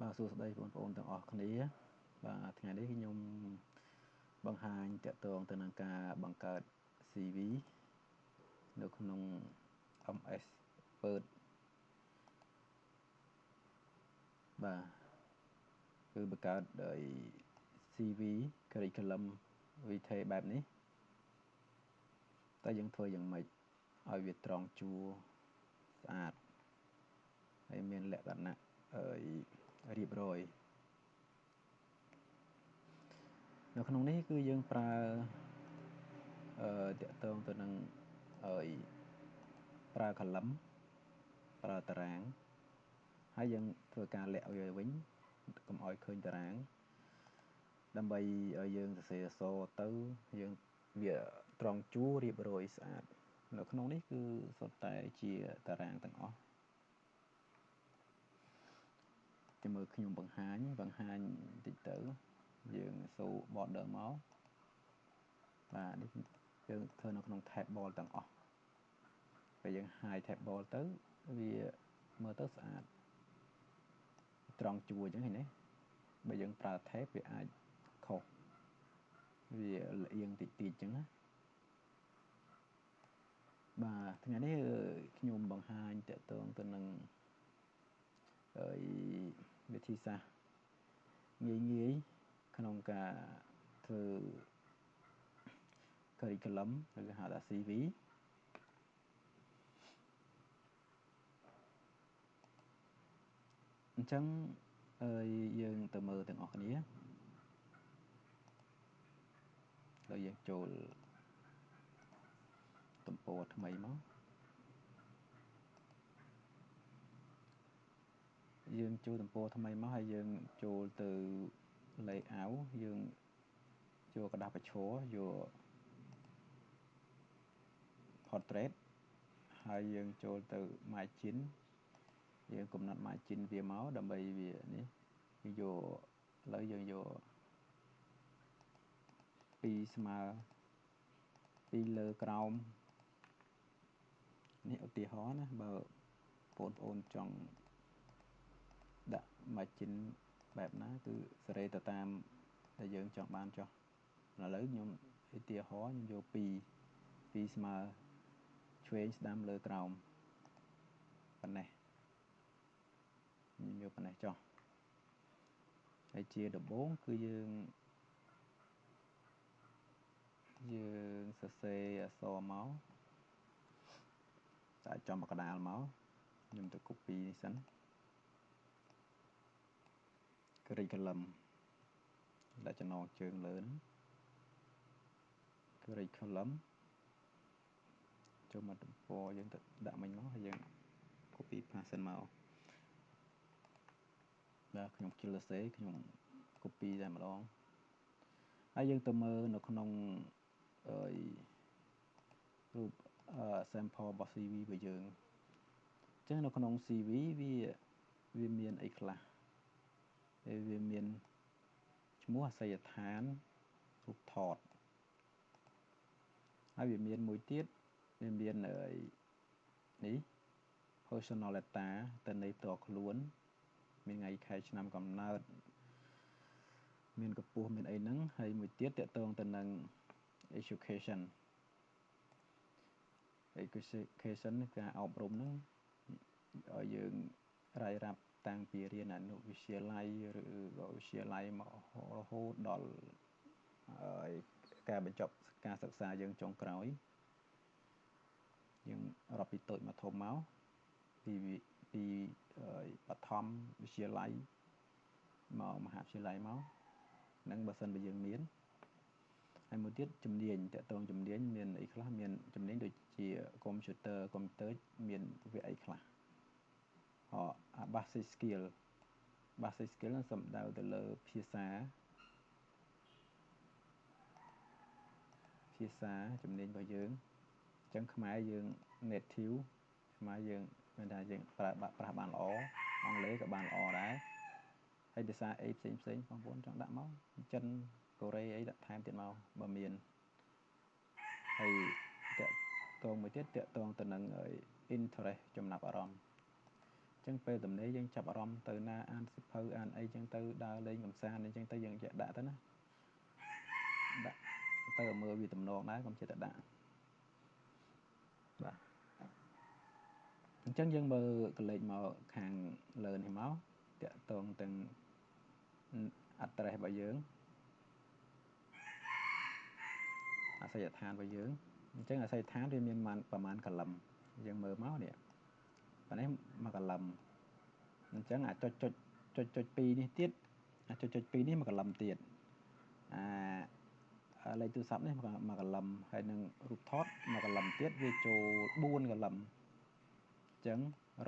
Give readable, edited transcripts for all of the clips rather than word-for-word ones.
បាទសួស្តីបងប្អូនទាំងអស់គ្នាបាទថ្ងៃនេះខ្ញុំបង្ហាញតកតងទៅនឹងការបង្កើត CV នៅក្នុង MS Word បាទគឺបង្កើតដោយ CV curriculum វិធីបែបនេះតែយើងធ្វើយ៉ាងម៉េចឲ្យវាត្រង់ជួរស្អាតហើយមានលក្ខណៈរៀបរយនៅក្នុងនេះគឺយើងប្រើតកតងទៅនឹងប្រើ column ប្រើតារាងហើយយើងធ្វើការលាក់វាវិញកុំឲ្យឃើញតារាងដើម្បីឲ្យយើងសរសេរអក្សរទៅយើងវាត្រង់ជួររៀបរយស្អាតនៅក្នុងនេះគឺសុទ្ធតែជាតារាងទាំងអស់តែមើលខ្ញុំបង្ហាញបន្តិចទៅយើងសូរ border មកបាទនេះយើងធ្វើនៅក្នុង table ទាំងអស់ពេលយើង hide table ទៅវាមើលទៅស្អាតត្រង់ជួរអញ្ចឹងឃើញទេបើយើងប្រើ tab វាអាចខុសវាលៀងតិចអញ្ចឹងណាបាទថ្ងៃនេះខ្ញុំបង្ហាញតកតងទៅនឹងវិធីសាស្ត្រងាយក្នុងការធ្វើ curriculum ឬហៅថា CV អញ្ចឹងយើងទៅមើលទាំងអស់គ្នាហើយយើងចូលទំព័រថ្មីមកយើងចូលទំព័រថ្មីមកហើយយើងចូលទៅ layout យើងយកกระดาษប្រឈរយក portrait ហើយយើងចូលទៅ margin យើងកំណត់ margin វាមកដើម្បីវានេះយកឥឡូវយើងយក2ស្មើ2លើក្រោមនេះឧទាហរណ៍ណាបើបងប្អូនចង់ដាក់ margin បែបណាគឺសេរីទៅតាមដែលយើងចង់បានចុះឥឡូវខ្ញុំឧទាហរណ៍ខ្ញុំយក2ស្មើឆ្វេងស្ដាំលើក្រោមប៉ុណ្ណេះខ្ញុំយកប៉ុណ្ណេះចុះហើយជាដំបូងគឺយើងសរសេរអក្សរមកតែចំកណ្ដាលមកខ្ញុំទៅ copy នេះសិន curriculum ដាក់ចំណងជើងលើហ្នឹង curriculum ចូលមកទំព័រយើងទៅដាក់មិញមកហើយយើង copy paste សិនមកបាទខ្ញុំខ្ជិលសរសេរខ្ញុំ copy តែម្ដងហើយយើងទៅមើលនៅក្នុងរូបsample របស់ CV របស់យើងអញ្ចឹងនៅក្នុង CV វាមានអីខ្លះវាមានឈ្មោះអាសយដ្ឋានរូបថតហើយវាមានមួយទៀតវាមាននេះ personal data ទៅនៃផ្ទាល់ខ្លួនមានថ្ងៃខែឆ្នាំកំណើតមានកម្ពស់មានអីហ្នឹងហើយមួយទៀតតកតងទៅនឹង education ការអប់រំហ្នឹងឲ្យយើងរាយរាប់តាំងពីរៀនអនុវិទ្យាល័យឬវិទ្យាល័យមករហូតដល់ការបញ្ចប់ការសិក្សាយើងចុងក្រោយយើងរាប់ពីតូចមកធំមកពីបឋមវិទ្យាល័យមកមហាវិទ្យាល័យមកហ្នឹងបើសិនបើយើងមានហើយមួយទៀតជំនាញតកតងជំនាញមានអីខ្លះមានជំនាញដូចជា computer មានវាអីខ្លះbasic skill ហ្នឹងសំដៅទៅលើភាសាជំនាញរបស់យើងអញ្ចឹងខ្មែរយើង native ខ្មែរយើងមានថាយើងប្រាស់បានល្អអង់គ្លេសក៏បានល្អដែរហើយភាសាអីផ្សេងបងប្អូនចង់ដាក់មកចិនកូរ៉េអីដាក់ថែមទៀតមកបើមានហើយតកតងមួយទៀតតកតងទៅនឹង interest ចំណាប់អារម្មណ៍ ចឹងពេលទំនេរយើងចាប់អារម្មណ៍ទៅណាអានសិភៅអានអីចឹងទៅដើរលេងកំសាន្តអីចឹងទៅយើងចេះដាក់ទៅណាដាក់ទៅមើលវាទំនងដែរកុំចេះតែដាក់បាទអញ្ចឹងយើងមើលកលេចមកខាងលើនេះមកតាក់ទងទាំង address របស់យើងអាសយដ្ឋានរបស់យើងអញ្ចឹងអាសយដ្ឋានវាមានប្រមាណកលឹមយើងមើលមកនេះប៉ុន្តែមួយកលឹមអញ្ចឹងអាចុច2នេះទៀតអាចុច2នេះមួយកលឹមទៀតលេខទូរស័ព្ទនេះមួយកលឹមហើយនឹងរូបថតមួយកលឹមទៀតវាចូល4កលឹមអញ្ចឹង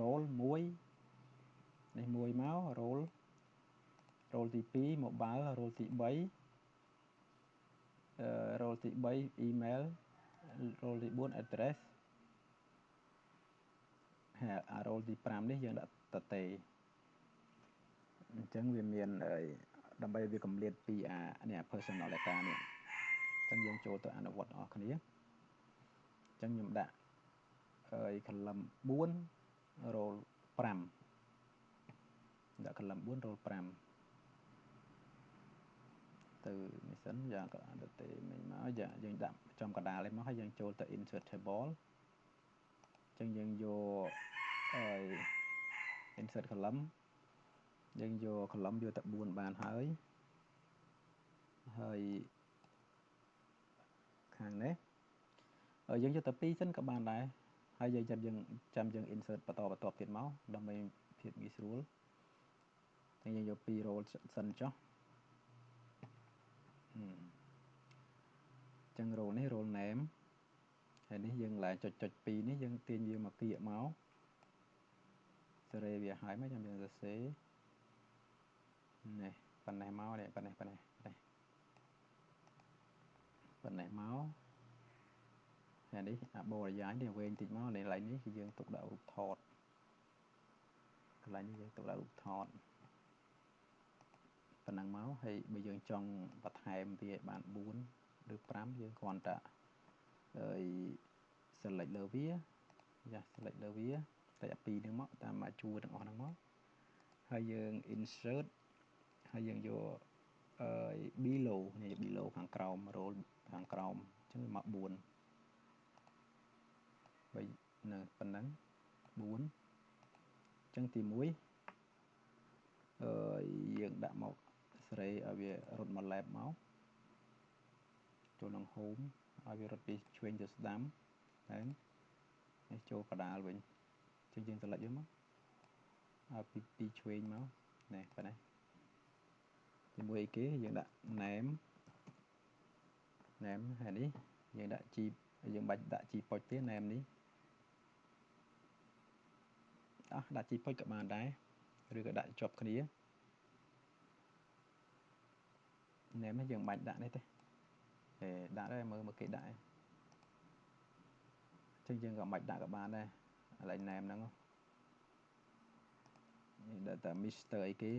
roll 1នេះ1មក roll ទី2 mobile roll ទី3roll ទី3 email roll ទី4 address ហើយroll ទី5នេះយើងដាក់តតេអញ្ចឹងវាមានដើម្បីវាកម្រិតពីនេះ personal data នេះអញ្ចឹងយើងចូលទៅអនុវត្តអស់គ្នាអញ្ចឹងខ្ញុំដាក់column 4 roll 5ដាក់ column 4 roll 5ទៅនេះសិនយ៉ាងក៏តតេមិញមកយើងដាក់ចំកណ្ដាលនេះមកហើយយើងចូលទៅ insert table អញ្ចឹងយើងយកinsert column យើងយក column យកតែ4បានហើយខាងនេះយើងយកតែ2សិនក៏បានដែរហើយយើងចាំយើង insert បន្តទៀតមកដើម្បីភាពងាយស្រួលហើយយើងយក2 roll សិនចុះអញ្ចឹង roll នេះ roll name ហើយនេះយើងឡើងចុច2នេះយើងទាញវាមកគៀកមកសេរីវាហើយមកចាំយើងសរសេរនេះប៉ុណ្ណេះមកនេះប៉ុណ្ណេះមកហើយនេះបរិយាយនេះវែងតិចមកកន្លែងនេះគឺយើងទុកដាក់រូបថតកន្លែងនេះយើងទុកដាក់រូបថតប៉ុណ្ណឹងមកហើយបើយើងចង់បន្ថែមវាឲ្យបាន4ឬ5យើងគ្រាន់តែselect លើវាselect លើវាតែ2ហ្នឹងមកតាមមកជួរទាំងអស់ហ្នឹងមកហើយយើង insert ហើយយើងយកbelow នេះ below ខាងក្រោម roll ខាងក្រោមអញ្ចឹងមក4នៅប៉ុណ្ណឹង4អញ្ចឹងទី1យើងដាក់មកសេរីឲ្យវារត់មក left មកចូលក្នុង home ឲ្យវារត់ពីឆ្វេងទៅស្ដាំហើយនេះចូលកដាលវិញអញ្ចឹងយើងselectយកមកឲ្យពីឆ្វេងមកនេះប៉ុណ្ណេះទី1អីគេយើងដាក់ name ហើយនេះយើងដាក់ G យើងបាច់ដាក់ G ប៉ុចទេ name នេះដាក់ G ប៉ុចក៏បានដែរឬក៏ដាក់ជាប់គ្នា name នេះយើងបាច់ដាក់នេះទេដាក់ដែរមើលគេដាក់អញ្ចឹងយើងក៏បាច់ដាក់ក៏បានដែរកន្លែង name ហ្នឹងនេះដាក់តែ Mr អីគេ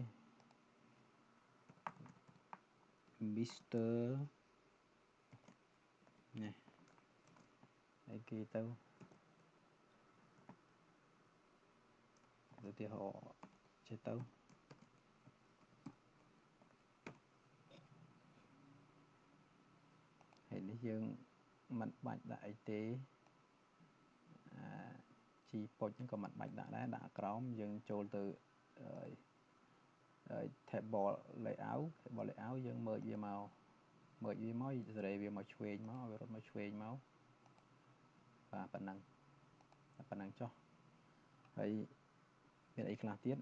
Mr នេះអីគេទៅឧទាហរណ៍ចេះទៅហើយនេះយើងមិនបាច់ដាក់អីទេជីប៉ុចហ្នឹងក៏មិនបាច់ដាក់ដែរដាក់ក្រោមយើងចូលទៅtable layout យើងមើលវាមកសេរីវាមកឆ្វេងមកវារត់មកឆ្វេងមកបាទប៉ុណ្ណឹងចុះហើយមានអីខ្លះទៀត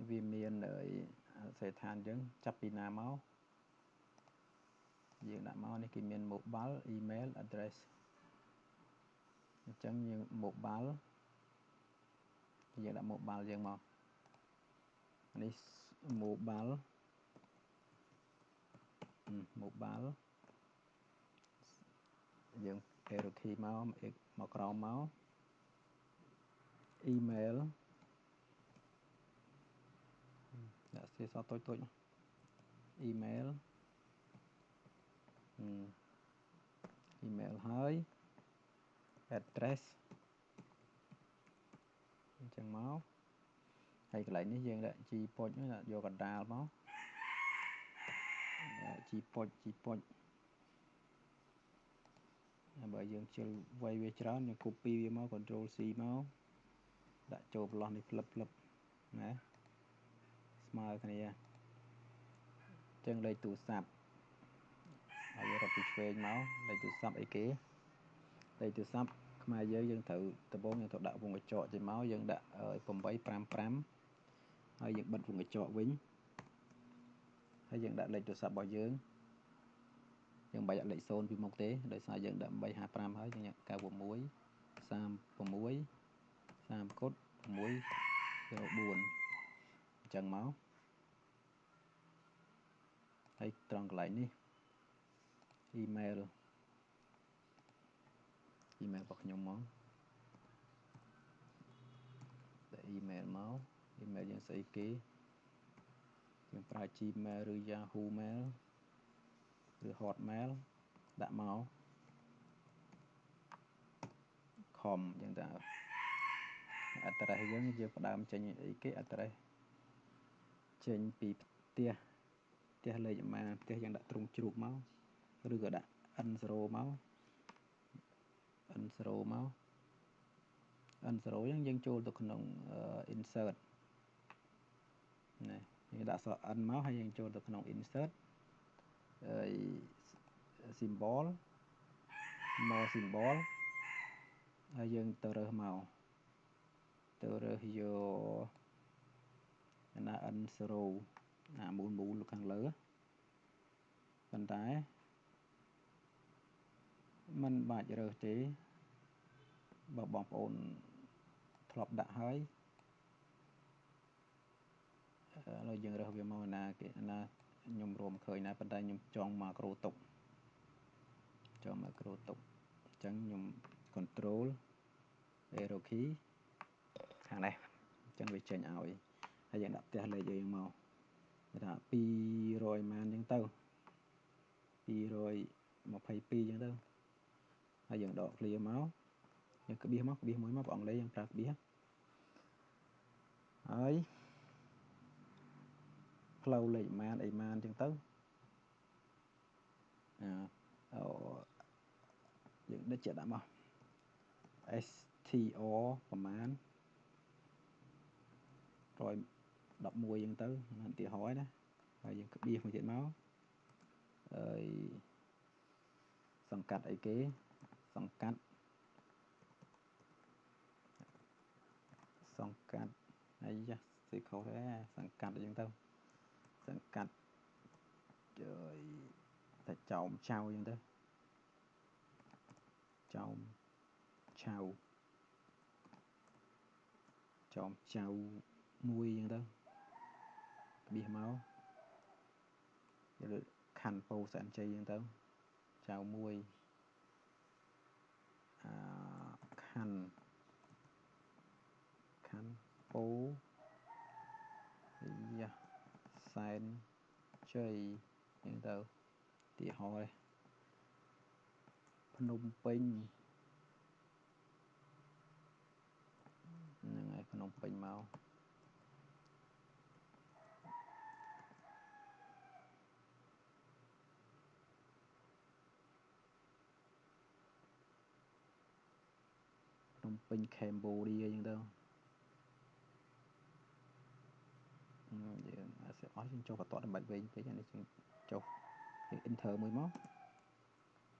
វាមានអាសយដ្ឋានយើងចាប់ពីណាមកយើងដាក់មកនេះគេមាន mobile email address អញ្ចឹងយើង mobile យើងដាក់ mobile យើងមកនេះ mobile យើង arrow key មកក្រោមមក email ដាក់អក្សរសតូច email ហើយ address អញ្ ចឹងមកហើយកន្លែងនេះយើងដាក់ជីពុចយកកណ្ដាលមកជីពុចបើយើងជិលវាយវាច្រើនយើង copy វាមក Ctrl C មកដាក់ចូលប្លោះនេះផ្លឹបណាស្មើគ្នាចឹងលេខទូរស័ព្ទហើយយើងរត់ពីឆ្វេងមកលេខទូរស័ព្ទអីគេលេខទូរស័ព្ទខ្មែរយើងត្រូវដំបូងយើងត្រូវដាក់វងកញ្ចក់ចេញមកយើងដាក់855ហើយយើងបិទវងកញ្ចក់វិញហើយយើងដាក់លេខទូរស័ព្ទរបស់យើងបាច់ដាក់លេខ0ពីមុខទេដោយសារយើងដាក់855ហើយយើង96 36 30កុដ604អញ្ចឹងមកហើយត្រង់កន្លែងនេះ email របស់ខ្ញុំមកដាក់ email មក email យើងស្អីគេយើងប្រើ Gmail ឬ Yahoo Mail ឬ Hotmail ដាក់មក com អញ្ចឹងទៅaddress យើងផ្ដើមចេញអីគេ address ចេញពីផ្ទះលេខអាម៉ាផ្ទះយើងដាក់ទ្រង់ជ្រូកមកឬក៏ដាក់ N0 មក N0 យើងចូលទៅក្នុង insert ណាយើងដាក់អក្សរ N មកហើយយើងចូលទៅក្នុង insert ហើយ symbol more symbol ហើយយើងទៅរើសមកទៅរើសយកណា N0 អាមូលខាងលើប៉ុន្តែมันបាច់រើសទេបើបងប្អូនធ្លាប់ដាក់ហើយឥឡូវយើងរើសវាមកណាគេណាខ្ញុំរួមឃើញណាប៉ុន្តែខ្ញុំចង់ម៉ាក្រូទុកអញ្ចឹងខ្ញុំ control arrow key ខាងនេះអញ្ចឹងវាចេញឲ្យហើយយើងដាក់ផ្ទះលេខយើងមកគេថា200ម៉ានអញ្ចឹងទៅ222អញ្ចឹងទៅហើយយើងដក clear មកយើងក្បៀសមួយមកបងអង់គ្លេសយើងប្រើក្បៀសហើយផ្លូវលេខម៉ានអីម៉ានអញ្ចឹងទៅយើងដឹកជាដាក់មក STR ប្រមាណ111អញ្ចឹងទៅឧទាហរណ៍ណាហើយយើងក្បៀសមួយទៀតមកហើយសង្កាត់អីគេសង្កាត់អីយ៉ាសេខុសទេសង្កាត់អីចឹងទៅសង្កាត់តែចោមចៅអញ្ចឹងទៅចោមចៅមួយអញ្ចឹងទៅក្បៀសមកឬខណ្ឌពោធិ៍សែនជ័យអញ្ចឹងទៅចៅមួយខណ្ឌពោយ៉ាសែនជ័យអញ្ចឹងទៅទីហោភ្នំពេញហ្នឹងហើយភ្នំពេញមកភ្នំពេញ Cambodia អញ្ចឹងទៅយើងអត់យើងចុះបន្តដើម្បីវិញពេកនេះយើងចុះ enter មួយមក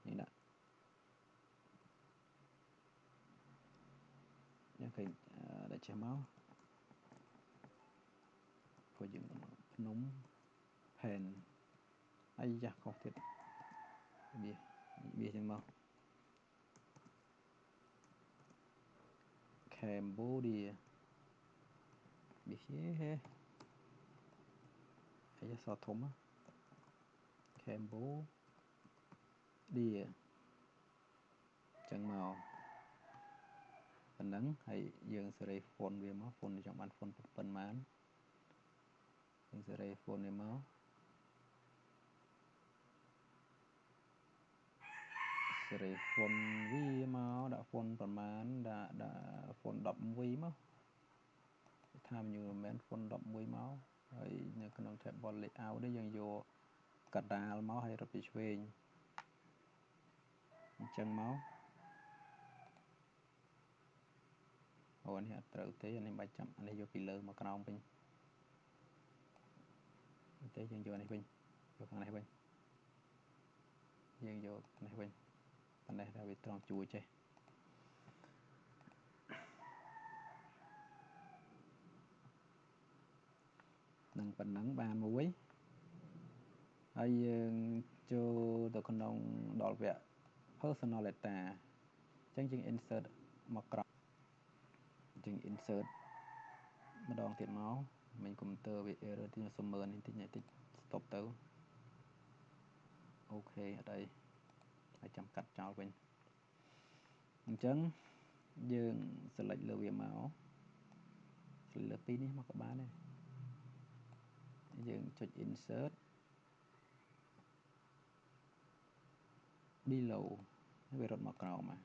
នេះដាក់យើងឃើញដាក់ចេះមកព្រោះយើងភ្នំផែនអាយ៉ាខុសទៀតវាចឹងមក Cambodia វាហេអាយ៉ាសធំ Cambodia ចឹងមកប៉ុណ្ណឹងហើយយើងសេរី font វាមក font ចង់បាន font ប៉ុន្មានយើងសេរី font វាមកសេរី font វាមកដាក់ font ប៉ុន្មានដាក់ font 10 MV មក menu element font 11មកហើយនៅក្នុង table layout នេះយើងយកកណ្ដាលមកហើយរត់ពីឆ្វេងអញ្ចឹងមកអូនេះអត់ត្រូវទេអានេះបាច់ចាំអានេះយកពីលើមកក្រោមវិញទេយើងយកនេះវិញយកខាងនេះវិញយើងយកនេះវិញប៉ុន្តែថាវាត្រង់ជួយចេះនឹងប៉ុណ្ណឹងបានមួយហើយយើងចូលទៅក្នុងដល់វគ្គ personal data អញ្ចឹងយើង insert មកក្រោមយើង insert ម្ដងទៀតមកមិញកុំព្យូទ័រវា error ទីសុំមើលនេះតិច stop ទៅអូខេអត់អីហើយចាំកាត់ចោលវិញអញ្ចឹងយើង select លើវាមក select លើពីរនេះមកក៏បានដែរយើងចុច insert below វារត់មកក្រោមមក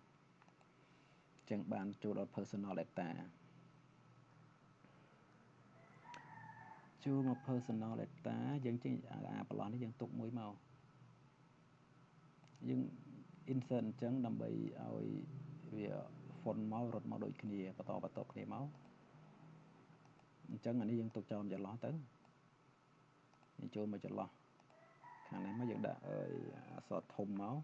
អញ្ចឹងបានចូលដល់ personal data ចូលមក personal data យើងចេញអាប្រឡោះនេះយើងទុកមួយមកយើង insert អញ្ចឹងដើម្បីឲ្យវា font មករត់មកដូចគ្នាបន្តគ្នាមកអញ្ចឹងអានេះយើងទុកចោលចន្លោះទៅយើងចូលមកចន្លោះខាងនេះមកយើងដាក់អក្សរធំមក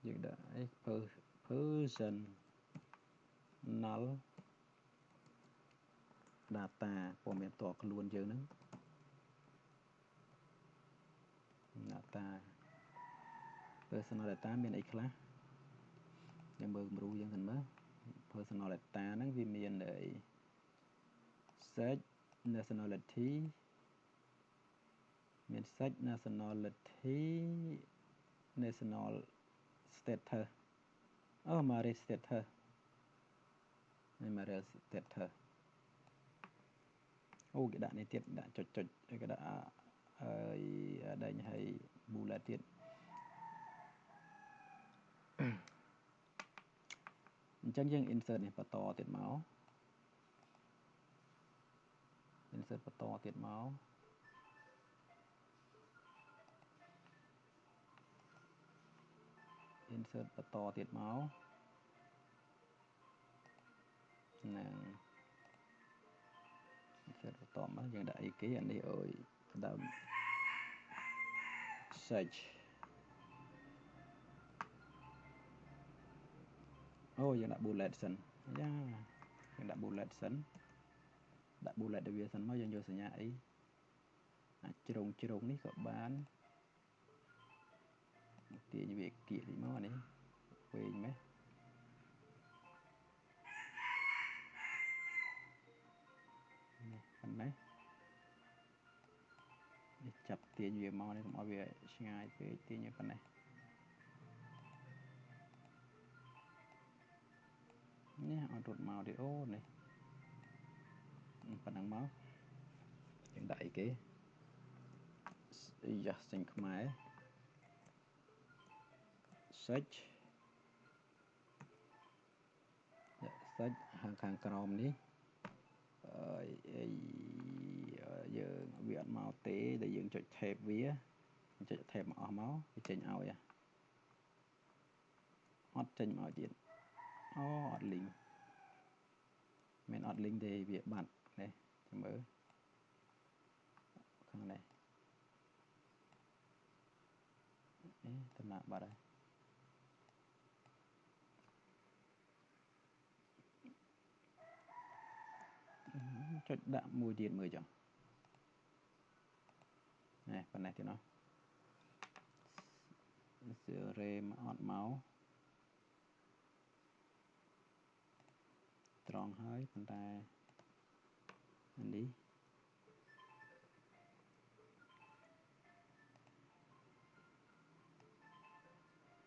យើងដាក់អី personal data ព័ត៌មានផ្ទាល់ខ្លួនយើងហ្នឹង data personal data មានអីខ្លះយើងមើលគំរូយើងសិនមើល personal data ហ្នឹងវាមានsex nationality មាន sex nationality national status marriage status ហើយ marriage status អូគេដាក់នេះទៀតដាក់ចុចគេដាក់ហើយដេញឲ្យ bullet ទៀតអញ្ចឹងយើង insert នេះបន្តទៀតមក insert បន្តទៀតមក insert បន្តទៀតមកហ្នឹង insert បន្តមកយើងដាក់អីគេអានេះអើយដើម search អូយើងដាក់ bullet សិនយ៉ាយើងដាក់ bullet សិនដាក់ bullet ឲ្យវាសិនមកយើងយកសញ្ញាអីអាចជ្រុងនេះក៏បានទាញវាគៀកតិចមកអានេះវែងម៉េះនេះប៉ុណ្ណេះនេះចាប់ទាញវាមកនេះកុំឲ្យវាឆ្ងាយពេកទាញវាប៉ុណ្ណេះនេះអត់រត់មកទៀតអូនេះប៉ុណ្ណឹងមកយើងដាក់អីគេយ៉ាចេញខ្មែរ search ខាងក្រោមនេះយើងវាអត់មកទេដែលយើងចុច tab វាចុច tab មកអស់មកវាចេញឲ្យអត់ចេញមកទៀតអូអត់ link មានអត់ link ទេវាបាត់នេះចាំមើលខាងនេះតំណាក់បាត់ហើយចុចដាក់មួយទៀតមើលចុះនេះប៉ុណ្ណេះទៀតណោះរេមអត់មកត្រង់ហើយប៉ុន្តែនេះ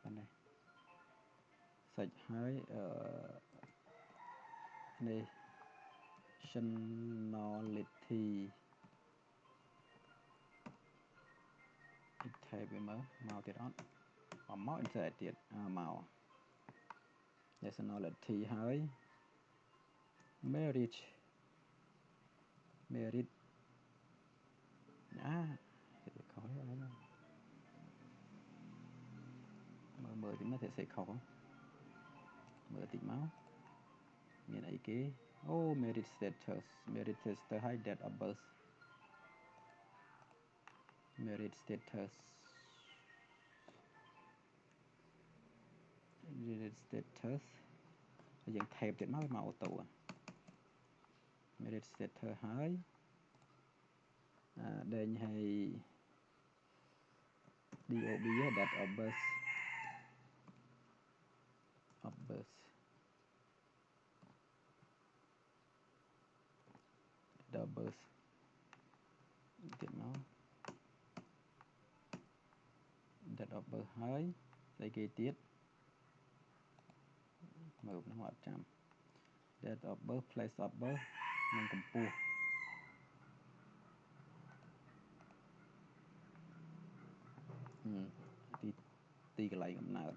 ប៉ុណ្ណេះសាច់ហើយnationality ថែវាមើលមកទៀតអត់មក insert ទៀតមក nationality ហើយ merit ខុសហើយមើលតិចមកតែសេខុសមើលតិចមកមានអីគេអូ merit status ហើយ date of birth merit status យើងថេបទៀតមកអូតូ merit status ហើយដេញឲ្យ DOB date of birth ទៀតមក date of birth ហើយស្អីគេទៀតមើលហ្នឹងអត់ចាំ date of birth place of birth និងកម្ពស់ទីកន្លែងកំណើត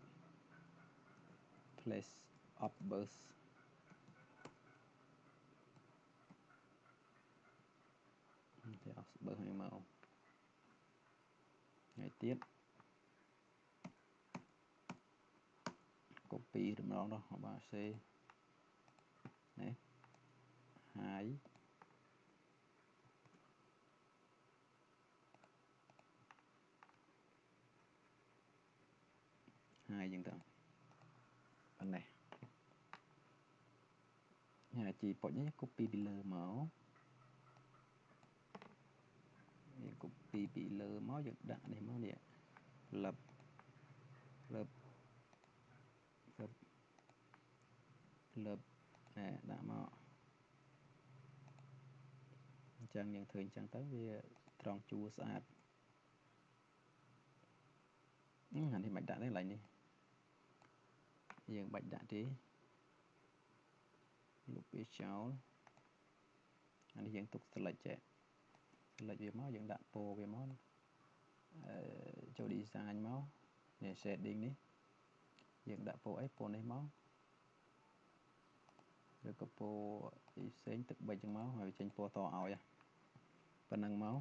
place of birth គេអស់បើឲ្យមកហើយទៀត copy តម្រងនោះបាទសេនេះហើយយើងទៅប៉ុណ្ណេះហើយជីប៉ុចនេះ copy ពីលើមកយើង copy ពីលើមកយើងដាក់នេះមកនេះលឹបដាក់មកអញ្ចឹងយើងធ្វើអញ្ចឹងទៅវាត្រង់ជួរស្អាតអានេះមិនដាក់ទេកន្លែងនេះយើងបាច់ដាក់ទេលុបវាចោលអានេះយើងទុក select ចេះ select វាមកយើងដាក់ពណ៌វាមកចូល design មកនេះ shading នេះយើងដាក់ពណ៌អីពណ៌នេះមកឬក៏ពណ៌ផ្សេងទឹកប៊ិចចឹងមកហើយចេញពណ៌តឲ្យប៉ុណ្ណឹងមក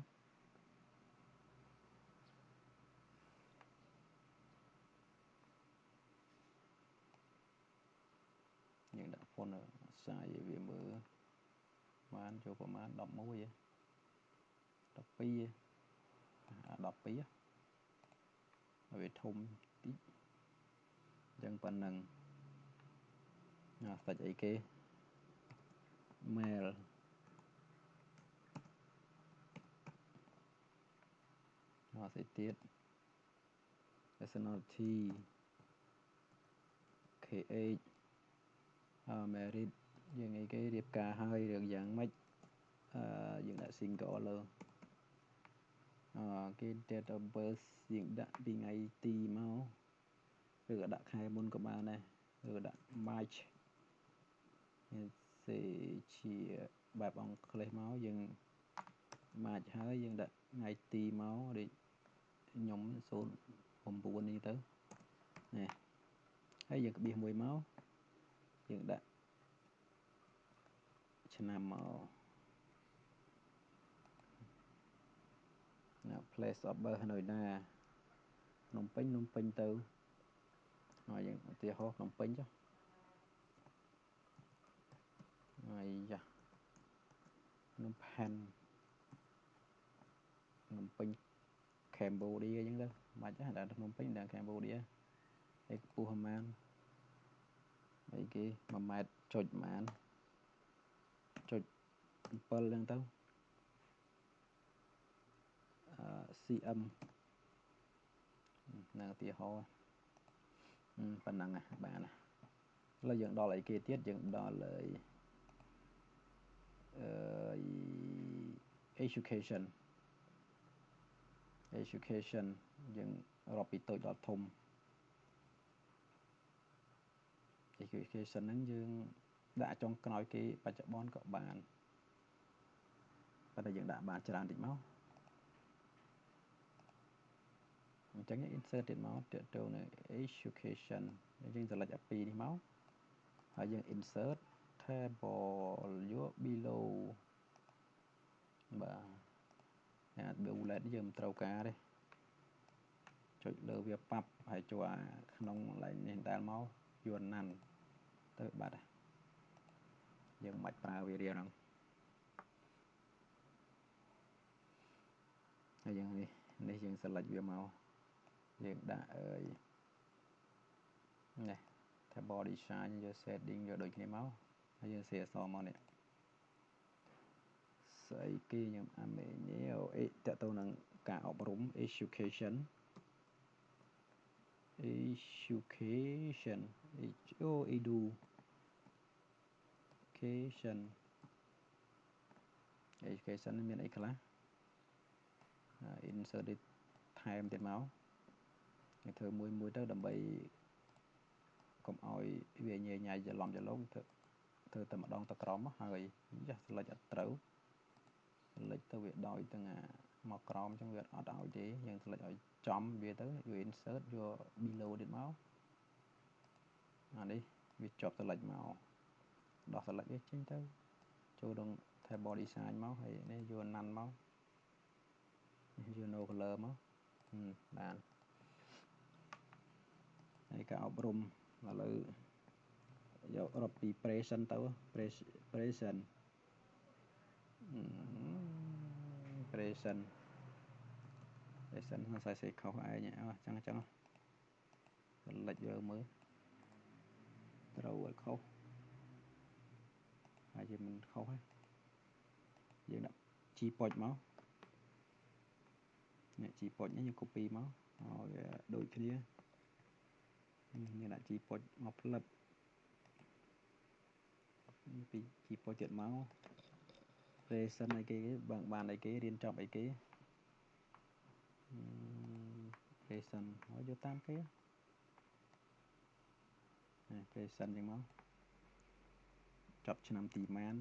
យើងដាក់ font size ឲ្យវាមើលបានចូលប្រមាណ11 12 12ឲ្យវាធំតិចអញ្ចឹងប៉ុណ្ណឹងសាច់អីគេ mail ស្អីទៀត personality KH merit យើងអីគេរៀបការហើយរឿងយ៉ាងម៉េចយើងដាក់ single លើគេ date of birth យើងដាក់ពីថ្ងៃទីមកឬក៏ដាក់ខែមុនក៏បានដែរឬក៏ដាក់ March ជាបែបអង់គ្លេសមកយើង March ហើយយើងដាក់ថ្ងៃទីមកដូចខ្ញុំ09នេះទៅនេះហើយយើងក្បៀសមួយមកយើងដាក់ឆ្នាំមក place of birth នៅណាភ្នំពេញទៅហើយយើងឧទាហរណ៍ភ្នំពេញចុះហើយយ៉ាភ្នំពេញ Cambodia អញ្ចឹងទៅមិនបាច់ដាក់ភ្នំពេញដាក់ Cambodia ហើយខ្ពស់ប្រហែលអីគេ1ម៉ែត្រចុចប្រហែលចុច7អញ្ចឹងទៅcm នៅឧទាហរណ៍ប៉ុណ្ណឹងបានឥឡូវយើងដល់អីគេទៀតយើងដល់education យើងរាប់ពីតូចដល់ធំ education ហ្នឹងយើងដាក់ចុងក្រោយគេបច្ចុប្បន្នក៏បានប៉ុន្តែយើងដាក់បានច្រើនតិចមកអញ្ចឹង insert ទៀតមកទាក់ទងនឹង education យើង select អាពីរនេះមកហើយយើង insert table យក below បាទអា bullet យើងមិនត្រូវការទេចុចលើវាប៉ាប់ហើយចូលអាក្នុងកន្លែងនេះដែលមកយួនណាន់ទៅបាត់យើងមិនបាច់ប្រើវារៀងហ្នឹងហើយយើងនេះយើង select វាមកយើងដាក់នេះ table design យក setting យកដូចគ្នាមកហើយយើងសេអក្សរមកនេះស្អីគេខ្ញុំអាមេញ៉េតើតទៅនឹងការអប់រំ education education មានអីខ្លះinsert ថែមទៀតមកគេធ្វើមួយទៅដើម្បីកុំឲ្យវាញ៉ៃច្រឡំធ្វើតែម្ដងទៅក្រោមហើយចាស់ select អត់ត្រូវ select ទៅវាដោយទាំងមកក្រោមអញ្ចឹងវាអត់ឲ្យទេយើង select ឲ្យចំវាទៅវា insert យក below ទៀតមកអានេះវាជាប់ select មកដោះ select វាចេញទៅចូលក្នុង table design មកហើយនេះយក none មកយក no color មកបានហើយការអប់រំឥឡូវយករត់ពី present ទៅ present present ហ្នឹងស្អីខុសឯងចឹងលិចយកមើលត្រូវឲ្យខុសហើយជាមិនខុសទេយើងដាក់ G ប៉ុចមកនេះ G ប៉ុចនេះយើង copy មកឲ្យដូចគ្នាយើងដាក់ G ប៉ុចមកផ្លិតពី G ប៉ុចទៀតមក present អីគេបានអីគេរៀនចប់អីគេpresent ហើយយកតាមគេpresent ចឹងមកចប់ឆ្នាំទីម៉ាន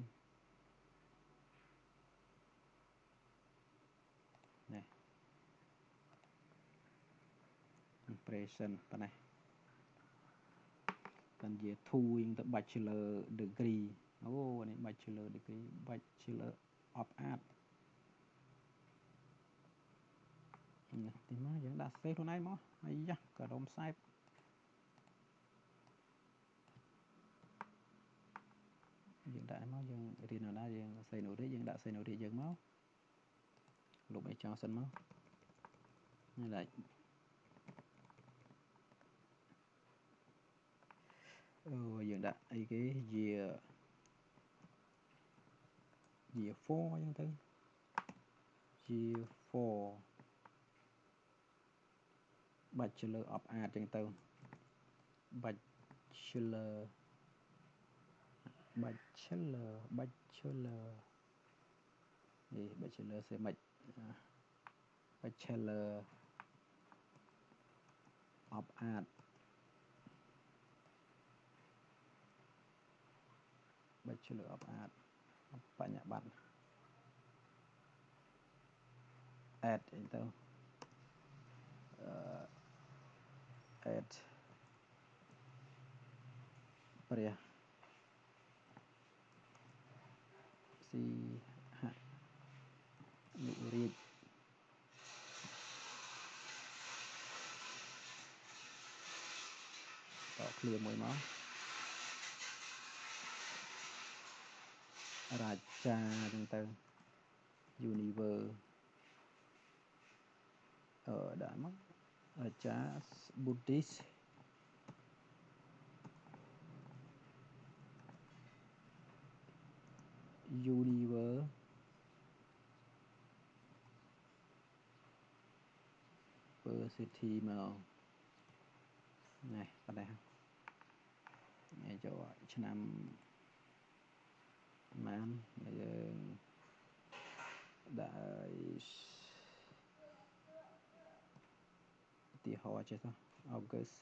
នេះ present ប៉ុណ្ណេះកាន់ជា 2 យើងទៅ bachelor degree អូនេះ bachelor degree bachelor of art នេះទីមកយើងដាក់ save ខ្លួនឯងមកអាយ៉ាក៏រំសាយយើងដាក់មកយើងរៀននៅណាយើងសេនូរីយើងដាក់សេនូរីយើងមកលុបអីចោលសិនមកនេះដាក់យើងដាក់អីគេ year 4អញ្ចឹងទៅ year 4 bachelor of art អញ្ចឹងទៅ bachelor នេះ bachelor សេមិន bachelor of art bachelor of art បញ្ញាបត្រ add អីទៅadd ព្រះស៊ីហនុរាជតឃ្លាមួយមករាចាអញ្ចឹងទៅ universe ដាក់មករាចា Buddhist University មកនេះប៉ុណ្ណេះចូលឆ្នាំម៉ានយើងដាក់ឧទាហរណ៍ចេះទៅ August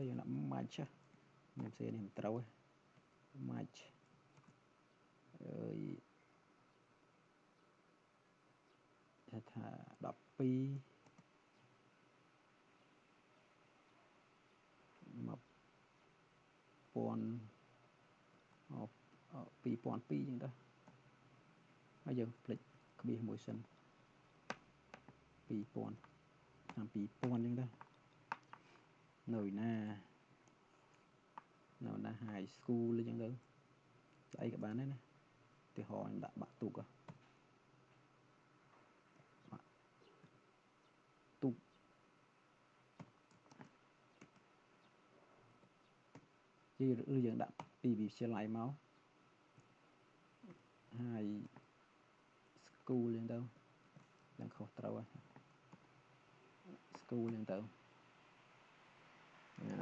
យើងដាក់ March ខ្ញុំផ្សេងនេះមិនត្រូវទេ March ថា12 1000 2002 ចឹងទៅហើយយើងផ្លេចក្បៀសមួយសិន2000ឆ្នាំ2000ចឹងទៅនៅណា high school ចឹងទៅស្អីក៏បានដែរណាទីហោខ្ញុំដាក់បាក់ទូកឬយើងដាក់ពីវិទ្យាល័យមក high school ចឹងទៅយ៉ាងខុសត្រូវហើយ school ចឹងទៅ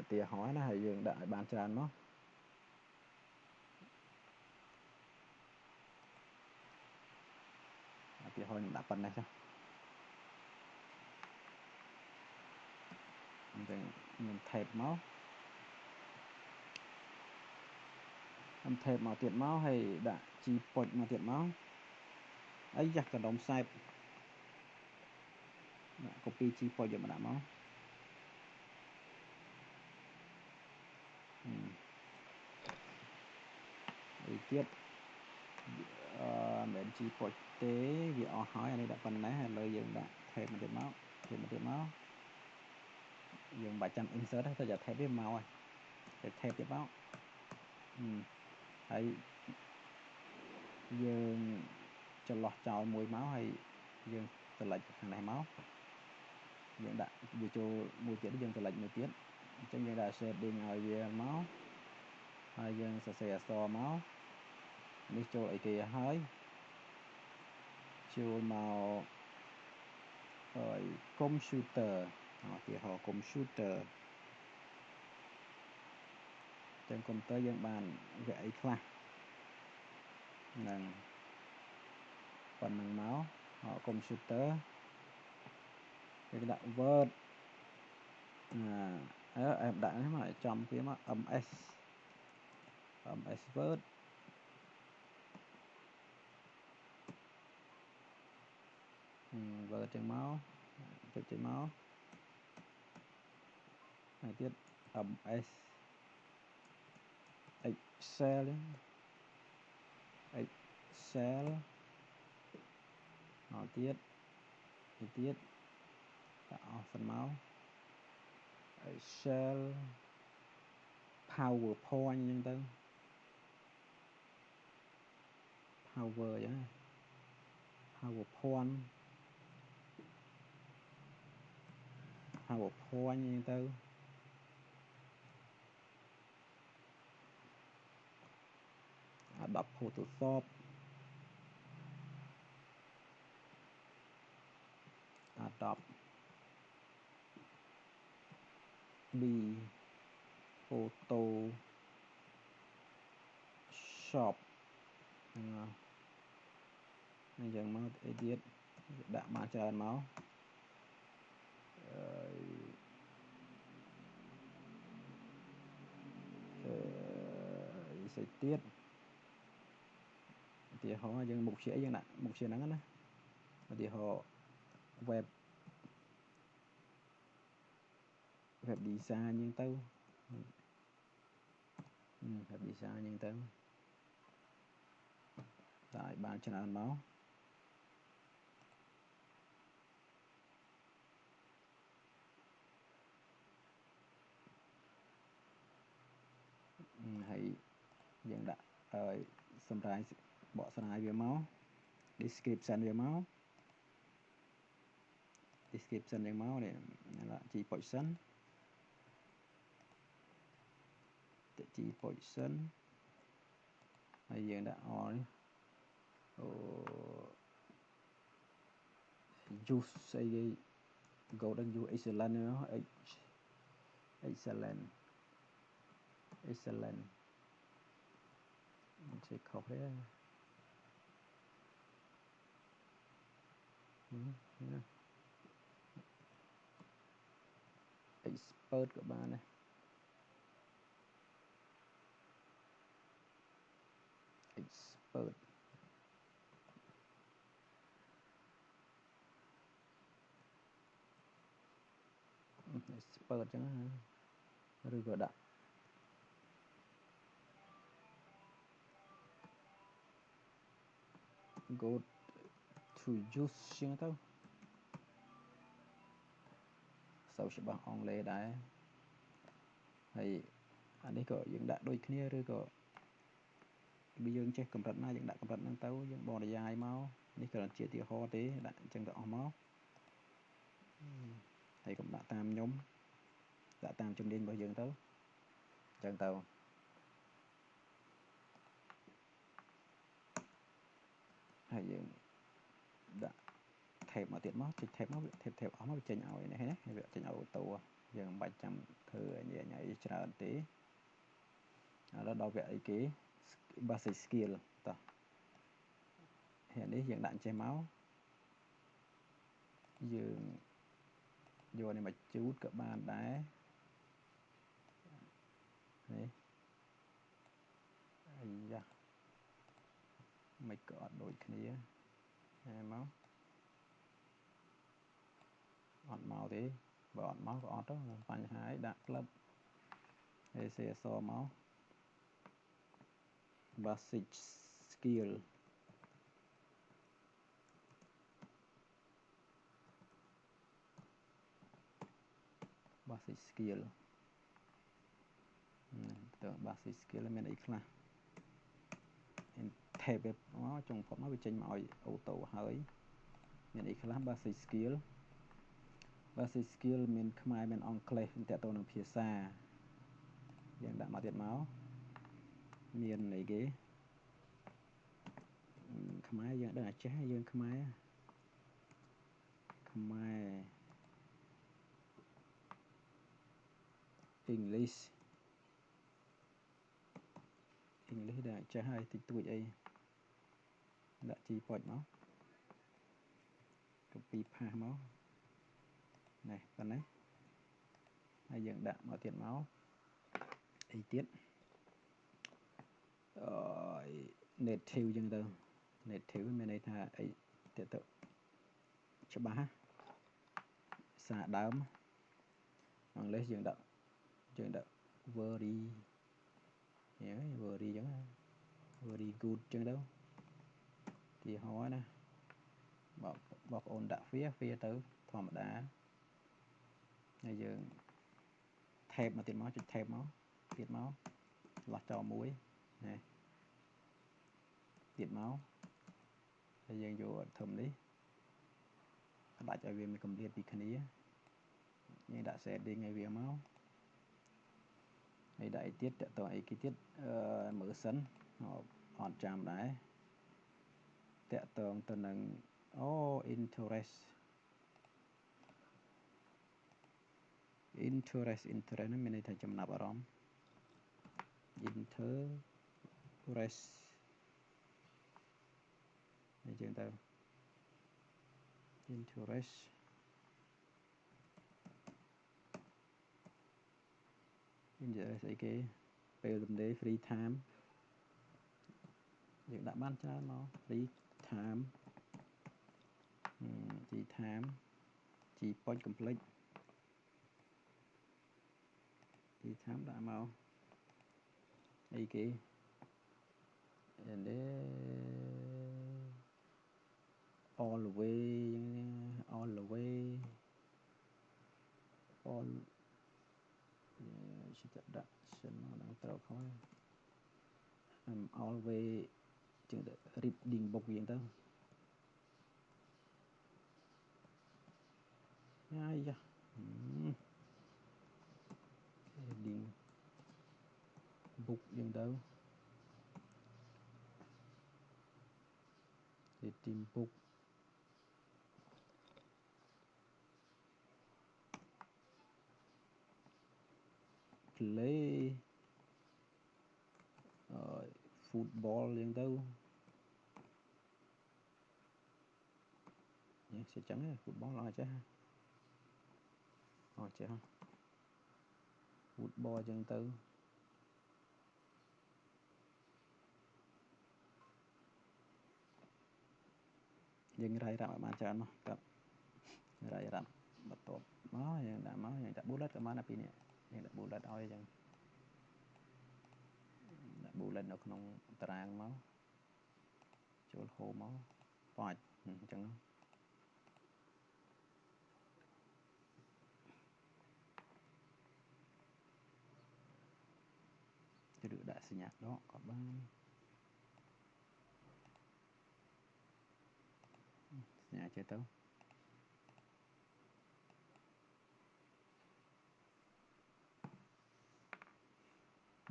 ឧទាហរណ៍ណាហើយយើងដាក់ឲ្យបានច្រើនមកឧទាហរណ៍ខ្ញុំដាក់ប៉ុណ្ណេះចុះខ្ញុំថេបមកទៀតមកហើយដាក់ជីប៉ុចមកទៀតមកអីយ៉ាស់កណ្ដុំសែបដាក់ copy ជីប៉ុចយកមកដាក់មកអីទៀតមិនជីប៉ុចទេវាអស់ហើយអានេះដាក់ប៉ុណ្ណេះឥឡូវយើងដាក់ថេបមកទៀតមកយើងបាច់ចាំ insert ទេតែយកថេបវាមកហើយតែថេបទៀតមកហើយយើងចន្លោះចោលមួយមកហើយយើងselectខាងនេះមកយើងដាក់វាចូលមួយទៀតយើងselectមួយទៀតអញ្ចឹងយើងដាក់ shading ឲ្យវាមកហើយយើងសរសេរអក្សរមកនេះចូលអីគេហើយចូលមកហើយ computer ឧទាហរណ៍ computer ចឹង computer យើងបានវគ្គអីខ្លះហ្នឹងប៉ុណ្្នឹងមក computer យើងដាក់ word អែមដាក់នេះមកចំវាមក ms word ចឹងមកចុចទៅមកហើយទៀត ms excel មកទៀតដាក់អស់សិនមក excel powerpoint អញ្ចឹងទៅ power អញ្ចឹង powerpoint អញ្ចឹងទៅAdobe Photoshop Adobe Photoshop អញ្ចឹងមកអីទៀតដាក់មកច្រើនមកស្អីទៀតឧទាហរណ៍យើងមុខជាអីយើងដាក់មុខជាហ្នឹងណាឧទាហរណ៍ web design អញ្ចឹងទៅweb design អញ្ចឹងទៅតែឲ្យបានច្រើនមកហើយយើងដាក់សម្រាប់បកស្រាយវាមក description វាមក description យ៉ាងមកនេះដាក់ G position ហើយយើងដាក់ all នេះuse ស្អីគេ golden use excellent ហ្នឹង excellent មិនចេះខុសទេexpert ក៏បានដែរexpert ចឹងឬក៏ដាក់ go to use ជាងទៅសូវច្បាស់អង់គ្លេសដែរហើយអានេះក៏យើងដាក់ដូចគ្នាឬក៏បើយើងចេះកម្រិតណាយើងដាក់កម្រិតហ្នឹងទៅយើងបរិយាយមកនេះគ្រាន់ជាឧទាហរណ៍ទេដាក់អញ្ចឹងទៅអស់មកហើយកុំដាក់តាមខ្ញុំដាក់តាមជំនាញរបស់យើងទៅអញ្ចឹងទៅហើយយើងដាក់ tab មកទៀតមកចុច tab មក tab អស់មកវាចេញឲ្យនេះណាវាចេញឲ្យអូតូយើងមិនបាច់ចាំធ្វើញ៉ៃច្រើនទេឥឡូវដល់វគ្គអីគេ basic skill តោះហើយនេះយើងដាក់ចេះមកយើងយកនេះមកជូតក៏បានដែរនេះអាយ៉ាមិនក៏អត់ដូចគ្នាហើយមកអត់មកទេបើអត់មកក៏អត់ទៅបញ្ហាឯងដាក់ក្លឹបហើយសេអសមក basic skill basic skill ទៅ basic skill មានអីខ្លះ tab មកចុងផុតមកវាចេញមកឲ្យអូតូហើយមានអីខ្លះ basic skill មានខ្មែរមានអង់គ្លេសតើតើនឹងភាសាយើងដាក់មកទៀតមកមានអីគេខ្មែរយើងដឹងអាចេះយើងខ្មែរ English ដែរចេះហើយតិចតួចអីដាក់ជីប៉ុចមក copy ផាសមកនេះប៉ុណ្ណេះហើយយើងដាក់មកទៀតមកអីទៀតnative ចឹងទៅ native មានន័យថាអីទៀតទៅច្បាស់សារដើមអង់គ្លេសយើងដាក់ very ចឹង very good ចឹងទៅទីហោណាបងប្អូនដាក់វាទៅធម្មតាហើយយើង tab មកទៀតមកចុច tab មកទៀតមកឆ្លោះចោលមួយនេះទៀតមកហើយយើងយកធំនេះផ្ដាច់ឲ្យវាមានកម្រិតពីគ្នាយើងដាក់ setting ឲ្យវាមកហើយដាក់អីទៀតតើអីគេទៀតមើលសិនអត់ចាំដែរតកតងទៅនឹងinterest ហ្នឹងមានន័យថាចំណាប់អារម្មណ៍ interest អញ្ចឹងទៅ interest អីគេពេលទំនេរ free time យើងដាក់បានច្រើនមក free time ជីប៉ុច complete free time ដាក់មកអីគេand all the way all the way all ចិត្តដាក់សិនមកដល់ត្រូវខំ I'm always ជាង reading book វិញទៅអាយ៉ា reading book វិញទៅ reading book play football វិញទៅនេះសិចឹង football អត់ចេះfootball ចឹងទៅយើងរាយរាប់ឲ្យបានច្រើនមកครับរាយរាប់បន្ទាប់មកយើងដាក់មកយើងដាក់ bullet ក៏បានដែរពីនេះយើងដាក់ bullet ឲ្យចឹងដាក់ bullet នៅក្នុងតារាងមកចូល home មក បាច់អញ្ចឹងឬដាក់សញ្ញាដកក៏បានសញ្ញាចេះទៅ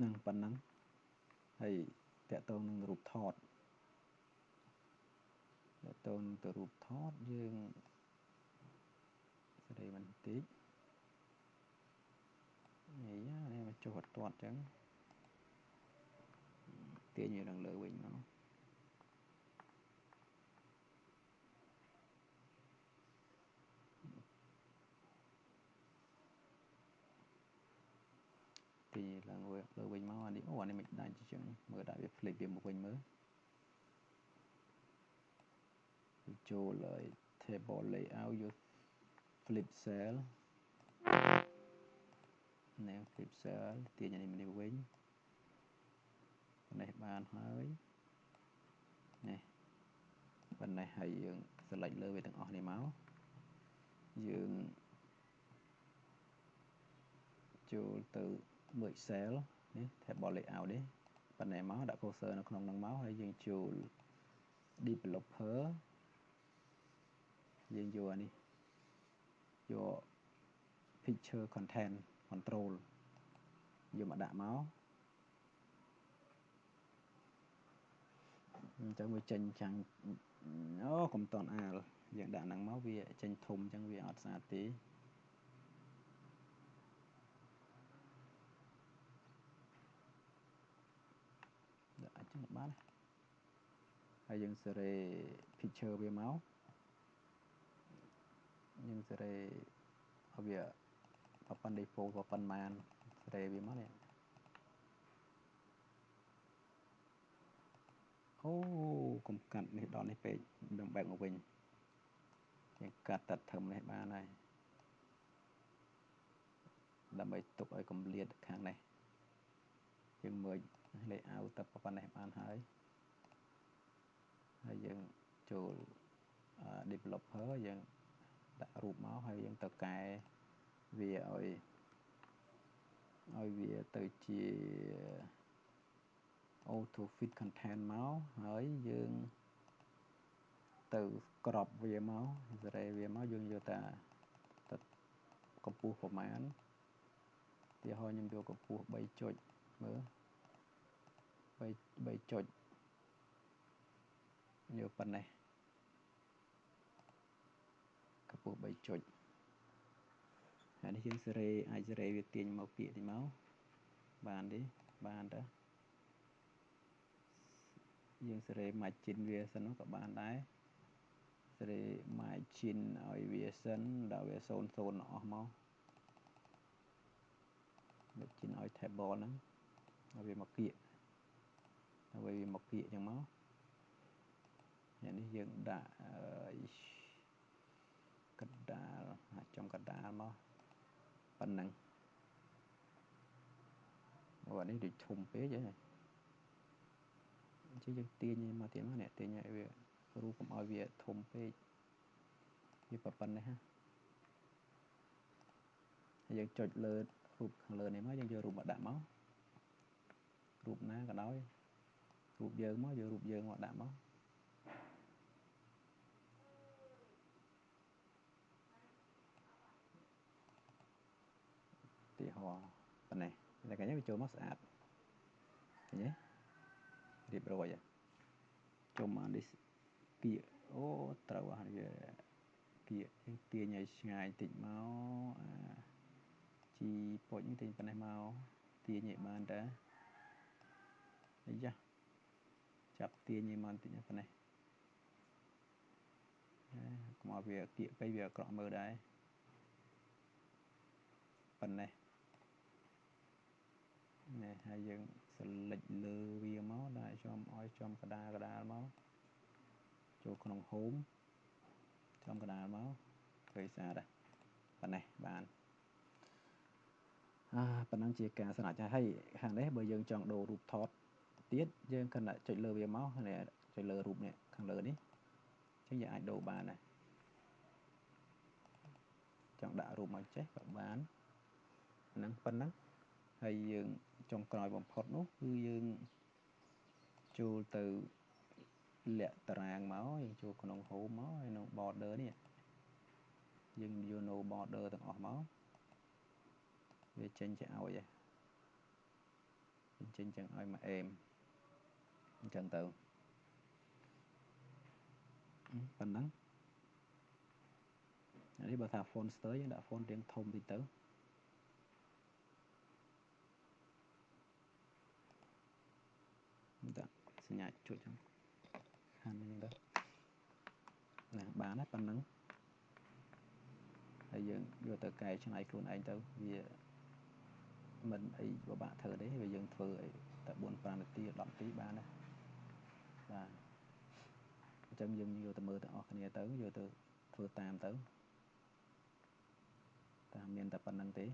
នឹងប៉ុណ្ណឹងហើយតកតងនឹងរូបថតតកតងទៅរូបថតយើងសេរីបន្តិចនេះមកចុះអត់ទាត់អញ្ចឹងទាញវាឡើងលើវិញមកទាញឡើងលើវិញមកអានេះអានេះមិនដាច់អញ្ចឹងមើលដាក់វា flip វាមកវិញមើលចូលលើ table layout យក flip cell ណែ flip cell ទាញអានេះមកវិញនេះបានហើយនេះប៉ុណ្ណេះហើយយើង select លើវាទាំងអស់នេះមកយើងចូលទៅ merge cell នេះ table layout នេះប៉ុណ្ណេះមកដាក់ cursor នៅក្នុងហ្នឹងមកហើយយើងចូល developer យើងយកអានេះយក picture content control យកមកដាក់មកអញ្ចឹងវាចេញចាំងអូកុំតន់អាលយើងដាក់ហ្នឹងមកវាចេញធំអញ្ចឹងវាអត់ស្អាតទេដាក់អញ្ចឹងបានហើយយើងសេរី picture វាមកយើងសេរីឲ្យវាប៉ុណ្ណេះ default ប៉ុន្មានសេរីវាមកនេះអូកុំកាត់នេះដល់នេះពេកនឹងបែកមកវិញយើងកាត់តាត់ធំនេះបានហើយដើម្បីទុកឲ្យកម្លាតខាងនេះយើងមើល layout ទៅប៉ុណ្ណេះបានហើយយើងចូល developer យើងដាក់រូបមកហើយយើងទៅកែវាឲ្យវាទៅជា auto fit content មកហើយយើងទៅក្របវាមកសេរីវាមកយើងយកតាកម្ពស់ប្រមាណទីហើយខ្ញុំយកកម្ពស់3ចុចមើល3ចុចយកប៉ុណ្ណេះកម្ពស់3ចុចហើយនេះយើងសេរីអាចសេរីវាទាញមកពាក្យនេះមកបានទេបានតើយើងសេរី margin វាសិនក៏បានដែរសេរី margin ឲ្យវាសិនដល់វា00អស់មក margin ឲ្យ table ហ្នឹងឲ្យវាមកគៀកឲ្យវាមកគៀកអញ្ចឹងមកនេះយើងដាក់កណ្ដាលចំកណ្ដាលមកប៉ុណ្ណឹងអូអានេះដូចធំពេកហ៎អញ្ចឹងយើងទាញមកទៀតមកនេះទាញឲ្យវារូបកុំឲ្យវាធំពេកវាប៉ុណ្ណេះហ่ะហើយយើងចុចលើរូបខាងលើនេះមកយើងយករូបមកដាក់មករូបណាក៏ដោយរូបយើងមកយករូបយើងមកដាក់មកទីហោប៉ុណ្ណេះតែកាញ់វាចូលមកស្អាតឃើញទេរៀបរយចូលមកនេះពាកអូត្រូវអស់វាពាកយើងទាញឲ្យឆ្ងាយតិចមកជីពុចទាញប៉ុណ្ណេះមកទាញឲ្យបានតើអាយ៉ាចាប់ទាញឲ្យមកតិចប៉ុណ្ណេះកុំឲ្យវាគៀកពេកវាអាក្រក់មើលដែរប៉ុណ្ណេះនេះហើយយើងselectលើវាមកដាក់ចំឲ្យកដាលមកចូលក្នុង home ចំកដាលមកឃើញស្អាតដែរប៉ុណ្ណេះបានប៉ុណ្ណឹងជាការសម្រេចហើយខាងនេះបើយើងចង់ដូររូបថតទៀតយើងគ្រាន់តែចុចលើវាមកនេះចុចលើរូបនេះខាងលើនេះ ចឹងយើងអាចដូរបានដែរចង់ដាក់រូបមកចេះក៏បានហ្នឹងប៉ុណ្ណឹងហើយយើងចុងក្រោយបំផុតនោះគឺយើងចូលទៅលាក់តារាងមកយើងចូលក្នុង home មកហើយនៅ border នេះយើងយក no border ទាំងអស់មកវាចេញជាឲ្យឯងចេញចឹងឲ្យមកអេមអញ្ចឹងទៅប៉ុណ្ណឹងនេះបើថា font stir យើងដាក់ font រៀងធំតិចទៅដាក់សញ្ញាចុចចឹងខាងនេះទៅណាបានហើយប៉ុណ្ណឹងហើយយើងយកទៅកែច្នៃខ្លួនឯងទៅវាមិនអីពិបាកធ្វើទេវាយើងធ្វើអីតែ4-5 នាទី10 នាទីបានដែរបាទអញ្ចឹងយើងយកទៅមើលទាំងអស់គ្នាទៅយកទៅធ្វើតាមទៅតែមានតែប៉ុណ្្នឹងទេ